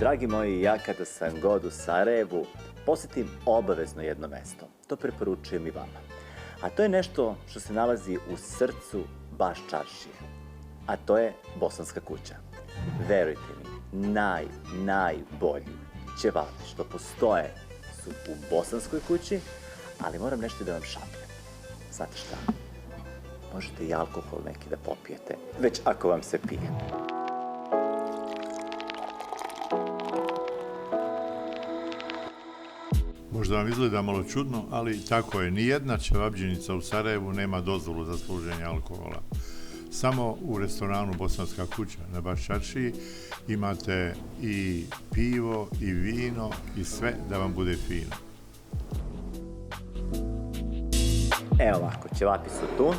Dragi moji, ja kada sam god u Sarajevu, posjetim obavezno jedno mesto. To preporučujem i vama. A to je nešto što se nalazi u srcu baš čaršije. A to je Bosanska kuća. Verujte mi, najbolji ćevapi što postoje su u Bosanskoj kući, ali moram nešto da vam šapnem. Znate šta? Možete i alkohol neki da popijete, već ako vam se pije. Možda vam izgleda malo čudno, ali tako je. Nijedna ćevabdžinica u Sarajevu nema dozvolu za služenje alkohola. Samo u restoranu Bosanska kuća na Baščaršiji imate i pivo, i vino, i sve da vam bude fino. Evo ovako, ćevapi su tu.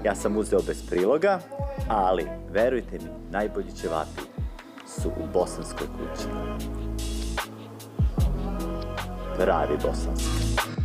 Ja sam uzeo bez priloga, ali verujte mi, najbolji ćevapi su u Bosanskoj kući. Pravi bosanski.